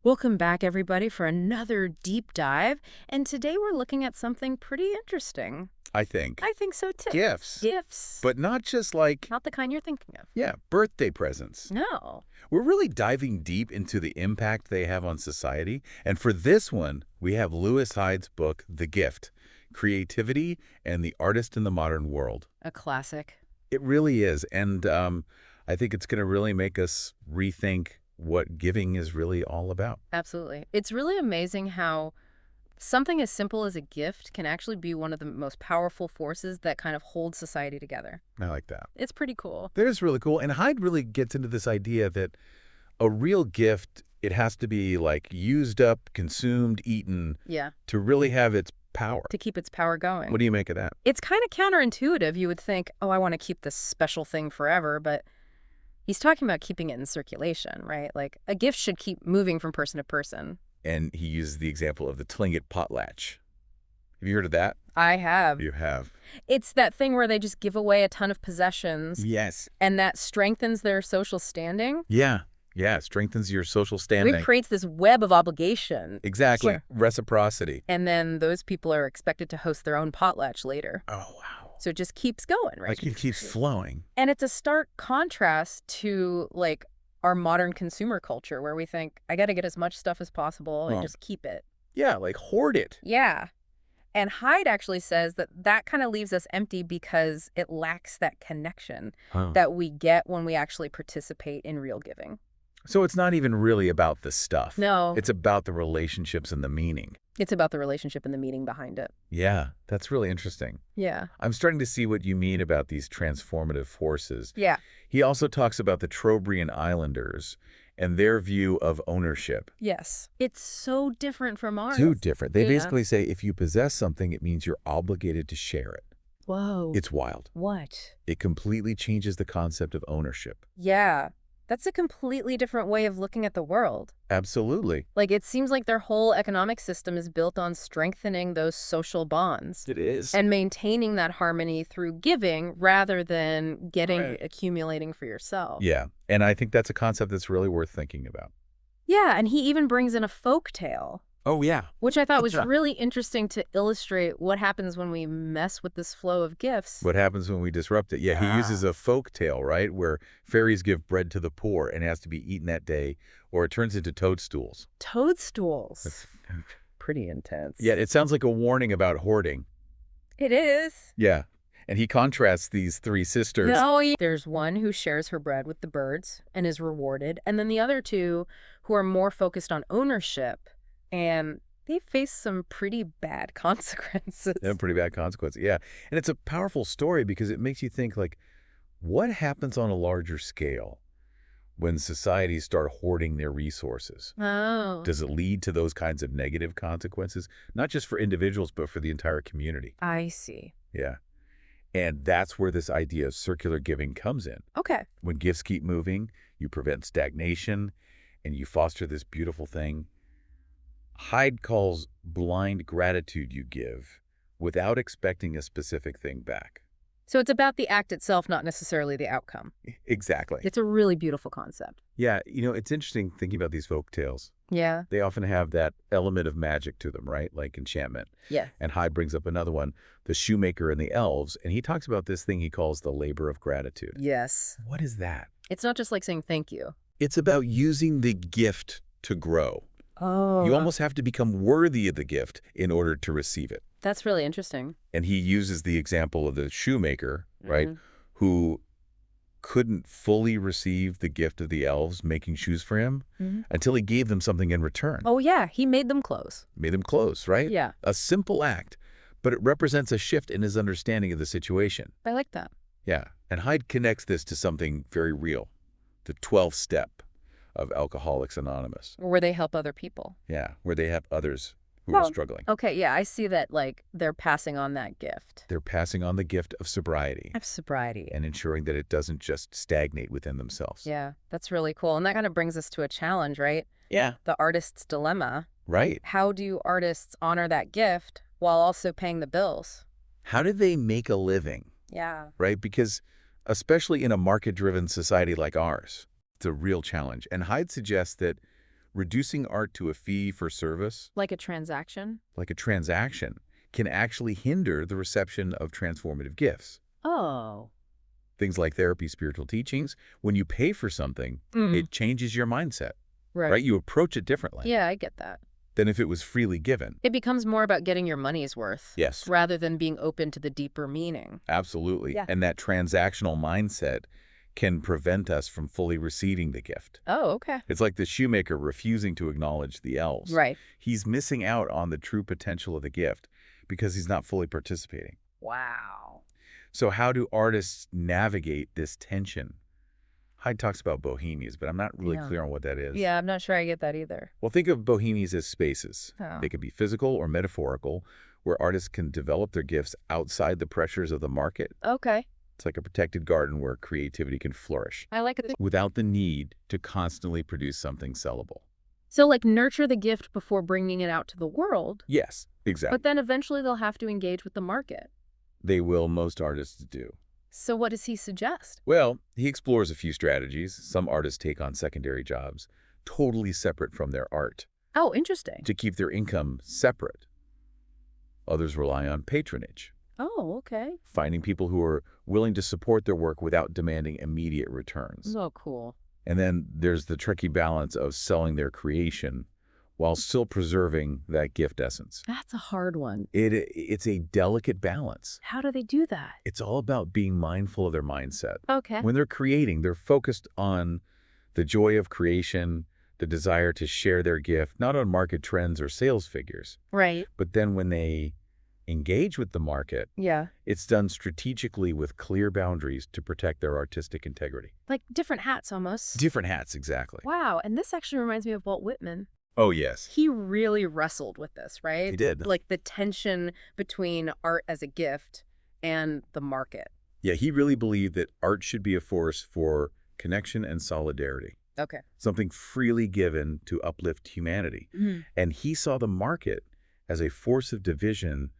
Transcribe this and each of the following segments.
Welcome back, everybody, for another deep dive. And today we're looking at something pretty interesting. I think. I think so, too. Gifts. Gifts. But not just like, Not the kind you're thinking of. yeah, birthday presents. No. We're really diving deep into the impact they have on society. And for this one, we have Lewis Hyde's book, The Gift, Creativity and the Artist in the Modern World. A classic. It really is. And I think it's going to really make us rethink what giving is really all about. Absolutely. It's really amazing how something as simple as a gift can actually be one of the most powerful forces that kind of hold society together. I like that. It's pretty cool. That is really cool. And Hyde really gets into this idea that a real gift, it has to be like used up, consumed, eaten Yeah. to really have its power. To keep its power going. What do you make of that? It's kind of counterintuitive. You would think, oh, I want to keep this special thing forever, but he's talking about keeping it in circulation, right? Like a gift should keep moving from person to person. And he uses the example of the Tlingit potlatch. Have you heard of that? I have. You have. It's that thing where they just give away a ton of possessions Yes. and that strengthens their social standing. Yeah. Yeah. It strengthens your social It standing. creates this web of obligation. Exactly. Sure. Reciprocity. And then those people are expected to host their own potlatch later. Oh, wow. So it just keeps going, right? Like it keeps flowing. And it's a stark contrast to like our modern consumer culture where we think, I got to get as much stuff as possible and Oh. just keep it. Yeah. Like hoard it. Yeah. And Hyde actually says that that kind of leaves us empty because it lacks that connection that we get when we actually participate in real giving. So it's not even really about the stuff. No. It's about the relationships and the meaning. It's about the relationship and the meaning behind it. Yeah. That's really interesting. Yeah. I'm starting to see what you mean about these transformative forces. Yeah. He also talks about the Trobriand Islanders and their view of ownership. Yes. It's so different from ours. Too different. They Yeah. basically say if you possess something, it means you're obligated to share it. Whoa. It's wild. What? It completely changes the concept of ownership. Yeah. That's a completely different way of looking at the world. Absolutely. Like, it seems like their whole economic system is built on strengthening those social bonds It is. and maintaining that harmony through giving rather than Right. accumulating for yourself. Yeah. And I think that's a concept that's really worth thinking about. Yeah, and he even brings in a folk tale, Oh, yeah. which I thought was Yeah. really interesting to illustrate what happens when we mess with this flow of gifts. What happens when we disrupt it? Yeah, he uses a folk tale, right, where fairies give bread to the poor and it has to be eaten that day, or it turns into toadstools. Toadstools. That's- Pretty intense. Yeah, it sounds like a warning about hoarding. It is. Yeah. And he contrasts these three sisters. There's one who shares her bread with the birds and is rewarded, and then the other two who are more focused on ownership, and they face some pretty bad consequences. Yeah, pretty bad consequences. Yeah. And it's a powerful story because it makes you think, like, what happens on a larger scale when societies start hoarding their resources? Oh. Does it lead to those kinds of negative consequences, not just for individuals, but for the entire community? I see. Yeah. And that's where this idea of circular giving comes in. Okay. When gifts keep moving, you prevent stagnation and you foster this beautiful thing. Hyde calls blind gratitude you give without expecting a specific thing back. So it's about the act itself, not necessarily the outcome. Exactly. It's a really beautiful concept. Yeah, it's interesting thinking about these folk tales. Yeah. They often have that element of magic to them, right? Like enchantment. Yeah. And Hyde brings up another one, the shoemaker and the elves, and he talks about this thing he calls the labor of gratitude. Yes. What is that? It's not just like saying thank you. It's about using the gift to grow. Oh. You almost have to become worthy of the gift in order to receive it. That's really interesting. And he uses the example of the shoemaker, right, Mhm. who couldn't fully receive the gift of the elves making shoes for him Mhm. until he gave them something in return. Oh, yeah. He made them clothes. Made them clothes, right? Yeah. A simple act, but it represents a shift in his understanding of the situation. I like that. Yeah. And Hyde connects this to something very real, the 12th step of Alcoholics Anonymous. Where they help other people. Yeah, where they have others who are Well, struggling. Okay, yeah, I see that, like, they're passing on that gift. They're passing on the gift of sobriety Of sobriety. and ensuring that it doesn't just stagnate within themselves. Yeah, that's really cool. And that kind of brings us to a challenge, right? Yeah. The artist's dilemma. Right. How do artists honor that gift while also paying the bills? How do they make a living, Yeah. right? Because especially in a market-driven society like ours, it's a real challenge. And Hyde suggests that Reducing art to a fee for service, Like a transaction? like a transaction, can actually hinder the reception of transformative gifts. Oh. Things like therapy, spiritual teachings, when you pay for something, Mm. it changes your mindset, Right. right? You approach it differently Yeah, I get that. than if it was freely given. It becomes more about getting your money's worth Yes, rather than being open to the deeper meaning. absolutely. Yeah. And that transactional mindset can prevent us from fully receiving the gift. Oh, okay. It's like the shoemaker refusing to acknowledge the elves. Right. He's missing out on the true potential of the gift because he's not fully participating. Wow. So how do artists navigate this tension? Hyde talks about bohemias, but I'm not really Yeah. clear on what that is. Yeah, I'm not sure I get that either. Well, think of bohemias as spaces. Oh. They could be physical or metaphorical, where artists can develop their gifts outside the pressures of the market. Okay. It's like a protected garden where creativity can flourish I like it. without the need to constantly produce something sellable. So, like, nurture the gift before bringing it out to the world, Yes, exactly. but then eventually they'll have to engage with the market. They will, most artists do. So what does he suggest? Well, he explores a few strategies. Some artists take on secondary jobs, totally separate from their art, Oh, interesting. to keep their income separate. Others rely on patronage, Oh, okay. finding people who are willing to support their work without demanding immediate returns. Oh, cool. And then there's the tricky balance of selling their creation while still preserving that gift essence. That's a hard one. It's a delicate balance. How do they do that? It's all about being mindful of their mindset. Okay. When they're creating, they're focused on the joy of creation, the desire to share their gift, not on market trends or sales figures. Right. But then when they engage with the market, Yeah. it's done strategically with clear boundaries to protect their artistic integrity. Like different hats almost. Different hats, exactly. Wow. And this actually reminds me of Walt Whitman. Oh, yes. He really wrestled with this, right? He did. Like the tension between art as a gift and the market. Yeah, he really believed that art should be a force for connection and solidarity, Okay. something freely given to uplift humanity. Mhm. And he saw the market as a force of division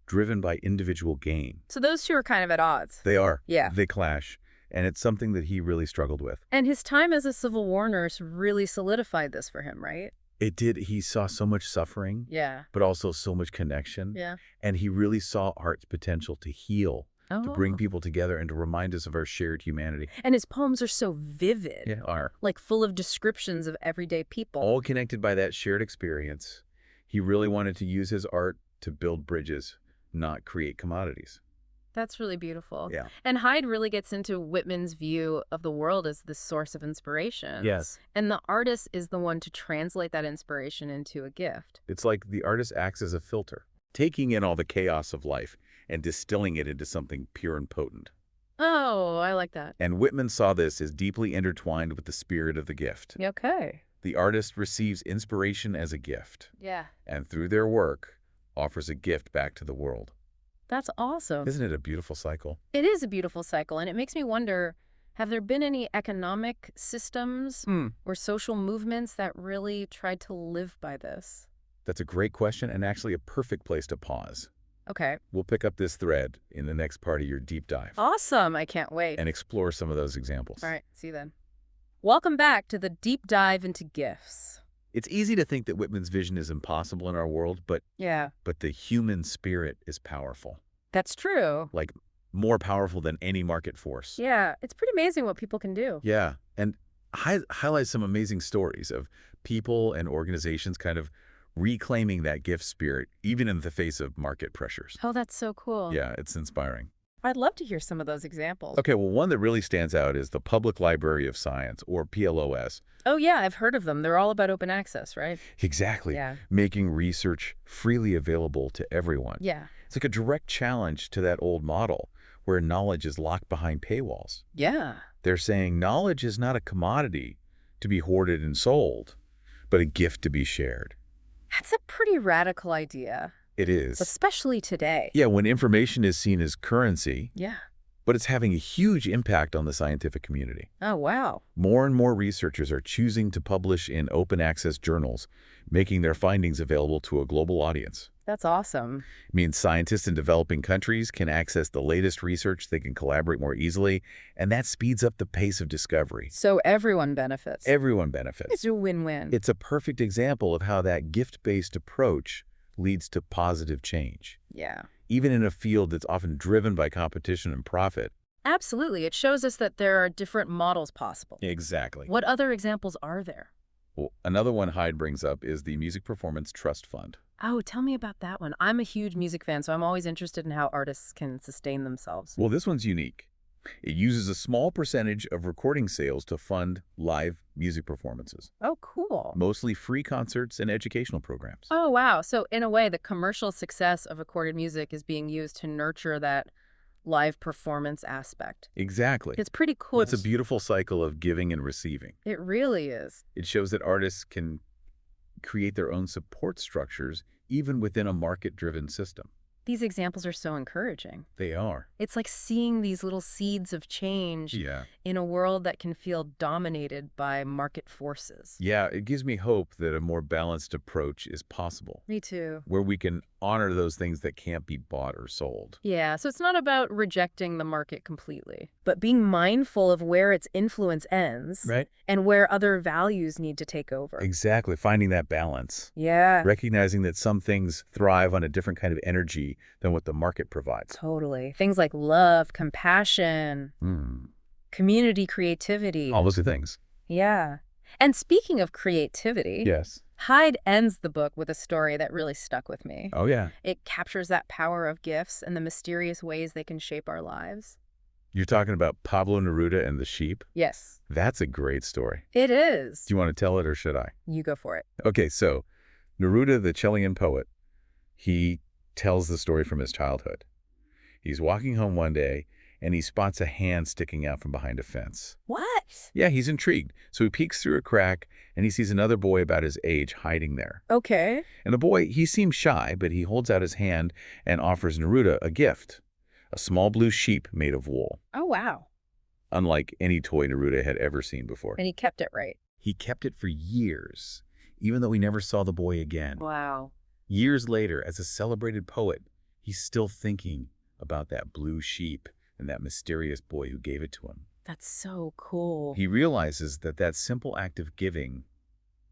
driven by individual gain. So those two are kind of at odds. They are. Yeah. They clash. And it's something that he really struggled with. And his time as a Civil War nurse really solidified this for him, right? It did. He saw so much suffering, Yeah. but also so much connection. Yeah. And he really saw art's potential to heal, to bring Oh. people together and to remind us of our shared humanity. And his poems are so vivid. Yeah, are. Like full of descriptions of everyday people. All connected by that shared experience. He really wanted to use his art to build bridges, not create commodities. That's really beautiful. Yeah. And Hyde really gets into Whitman's view of the world as the source of inspiration. Yes. And the artist is the one to translate that inspiration into a gift. It's like the artist acts as a filter, taking in all the chaos of life and distilling it into something pure and potent. Oh, I like that. And Whitman saw this as deeply intertwined with the spirit of the gift. Okay. The artist receives inspiration as a gift, Yeah. and through their work, offers a gift back to the world. That's awesome. Isn't it a beautiful cycle? It is a beautiful cycle, and it makes me wonder, have there been any economic systems or social movements that really tried to live by this? That's a great question and actually a perfect place to pause. Okay. We'll pick up this thread in the next part of your deep dive Awesome. I can't wait. and explore some of those examples. All right. See you then. Welcome back to the deep dive into gifts. It's easy to think that Whitman's vision is impossible in our world, but Yeah, the human spirit is powerful, that's true. like more powerful than any market force. Yeah, it's pretty amazing what people can do. Yeah, and highlight some amazing stories of people and organizations kind of reclaiming that gift spirit, even in the face of market pressures. Oh, that's so cool. Yeah, it's inspiring. I'd love to hear some of those examples. Okay, well, one that really stands out is the Public Library of Science, or PLOS. Oh, yeah, I've heard of them. They're all about open access, right? Exactly. Yeah. Making research freely available to everyone. Yeah. It's like a direct challenge to that old model where knowledge is locked behind paywalls. Yeah. They're saying knowledge is not a commodity to be hoarded and sold, but a gift to be shared. That's a pretty radical idea, It is. especially today. Yeah, when information is seen as currency, Yeah. but it's having a huge impact on the scientific community. Oh, wow. More and more researchers are choosing to publish in open access journals, making their findings available to a global audience. That's awesome. It means scientists in developing countries can access the latest research, they can collaborate more easily, and that speeds up the pace of discovery. So everyone benefits. Everyone It's benefits. a win-win. It's a perfect example of how that gift-based approach leads to positive change, Yeah. even in a field that's often driven by competition and profit. Absolutely. It shows us that there are different models possible. Exactly. What other examples are there? Well, another one Hyde brings up is the Music Performance Trust Fund. Oh, tell me about that one. I'm a huge music fan, so I'm always interested in how artists can sustain themselves. Well, this one's unique. It uses a small percentage of recording sales to fund live music performances, Oh, cool. mostly free concerts and educational programs. Oh, wow. So in a way, the commercial success of recorded music is being used to nurture that live performance aspect. Exactly. It's pretty cool. It's a beautiful cycle of giving and receiving. It really is. It shows that artists can create their own support structures even within a market-driven system. These examples are so encouraging. They are. It's like seeing these little seeds of change Yeah. in a world that can feel dominated by market forces. Yeah, it gives me hope that a more balanced approach is possible, Me too. where we can honor those things that can't be bought or sold. Yeah, so it's not about rejecting the market completely, but being mindful of where its influence ends Right? and where other values need to take over. Exactly. Finding that balance. Yeah, Recognizing that some things thrive on a different kind of energy than what the market provides. totally. Things like love, compassion, community creativity. All those things. Yeah. And speaking of creativity, Yes. Hyde ends the book with a story that really stuck with me. Oh, yeah. It captures that power of gifts and the mysterious ways they can shape our lives. You're talking about Pablo Neruda and the sheep? Yes, That's a great story. it is. Do you want to tell it or should I? You go for it. Okay, so Neruda, the Chilean poet, he tells the story from his childhood. He's walking home one day and he spots a hand sticking out from behind a fence. What? Yeah, he's intrigued. So he peeks through a crack and he sees another boy about his age hiding there. Okay. And the boy, he seems shy, but he holds out his hand and offers Neruda a gift, a small blue sheep made of wool, Oh, wow. unlike any toy Neruda had ever seen before. And he kept it right. He kept it for years, even though he never saw the boy again. Wow. Years later, as a celebrated poet, he's still thinking about that blue sheep and that mysterious boy who gave it to him. That's so cool. He realizes that that simple act of giving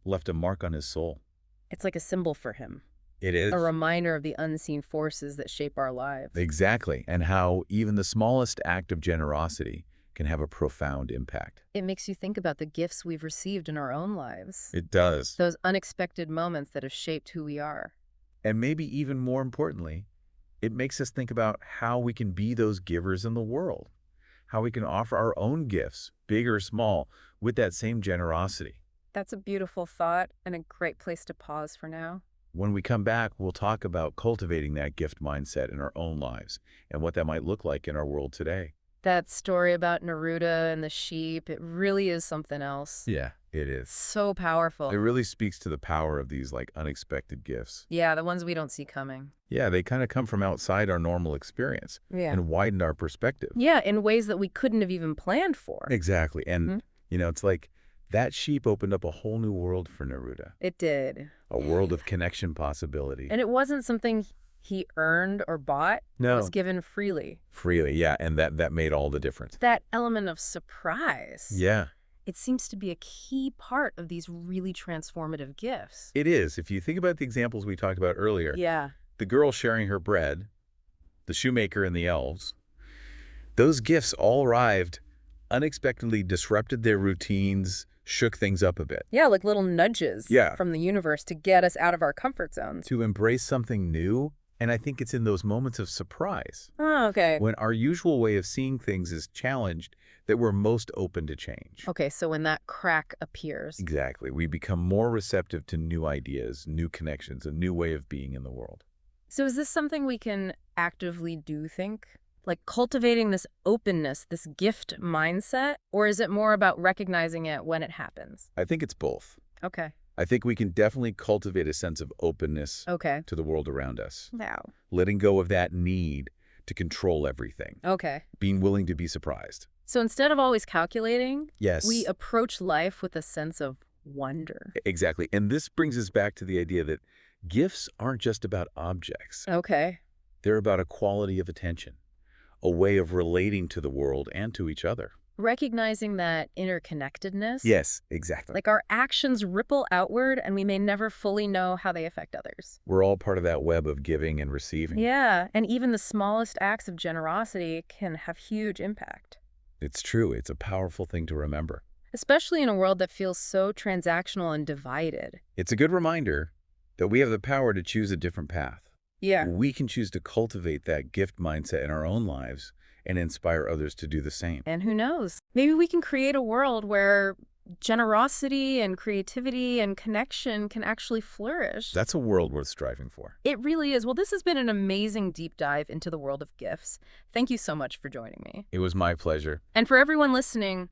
left a mark on his soul. It's like a symbol for him, It is. a reminder of the unseen forces that shape our lives. Exactly. And how even the smallest act of generosity can have a profound impact. It makes you think about the gifts we've received in our own lives, It does. those unexpected moments that have shaped who we are. And maybe even more importantly, it makes us think about how we can be those givers in the world, how we can offer our own gifts, big or small, with that same generosity. That's a beautiful thought and a great place to pause for now. When we come back, we'll talk about cultivating that gift mindset in our own lives and what that might look like in our world today. That story about Neruda and the sheep, it really is something else. Yeah, it is. So powerful. It really speaks to the power of these unexpected gifts. Yeah, the ones we don't see coming. Yeah, they kind of come from outside our normal experience Yeah. and widen our perspective. Yeah, in ways that we couldn't have even planned for. Exactly. And, Mhm. it's like that sheep opened up a whole new world for Neruda, It did. a world of connection possibility. And it wasn't something he earned or bought. It No, was given freely. freely, yeah, and that made all the difference. That element of surprise, Yeah, it seems to be a key part of these really transformative gifts. it is. If you think about the examples we talked about earlier, Yeah. the girl sharing her bread, the shoemaker and the elves, those gifts all arrived, unexpectedly disrupted their routines, shook things up a bit. Yeah, like little nudges Yeah. from the universe to get us out of our comfort zones. To embrace something new, and I think it's in those moments of surprise, Oh, okay. when our usual way of seeing things is challenged, that we're most open to change. Okay, so when that crack appears. Exactly. We become more receptive to new ideas, new connections, a new way of being in the world. So is this something we can actively do, think? Like cultivating this openness, this gift mindset? Or is it more about recognizing it when it happens? I think it's both. Okay. I think we can definitely cultivate a sense of openness Okay. to the world around us, Wow. letting go of that need to control everything, Okay. being willing to be surprised. So instead of always calculating, Yes. we approach life with a sense of wonder. Exactly. And this brings us back to the idea that Gifts aren't just about objects. Okay. They're about a quality of attention, a way of relating to the world and to each other. Recognizing that interconnectedness, Yes, exactly. like our actions ripple outward and we may never fully know how they affect others. We're all part of that web of giving and receiving. Yeah, and even the smallest acts of generosity can have huge impact, It's true. It's a powerful thing to remember. especially in a world that feels so transactional and divided. It's a good reminder that we have the power to choose a different path. Yeah. We can choose to cultivate that gift mindset in our own lives and inspire others to do the same. And who knows? Maybe we can create a world where generosity and creativity and connection can actually flourish. That's a world worth striving for. It really is. Well, this has been an amazing deep dive into the world of gifts. Thank you so much for joining me. It was my pleasure. And for everyone listening,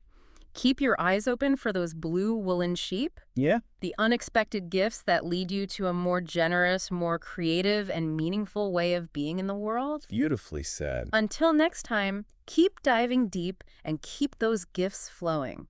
keep your eyes open for those blue woolen sheep, Yeah? the unexpected gifts that lead you to a more generous, more creative, and meaningful way of being in the world. Beautifully said. Until next time, keep diving deep and keep those gifts flowing.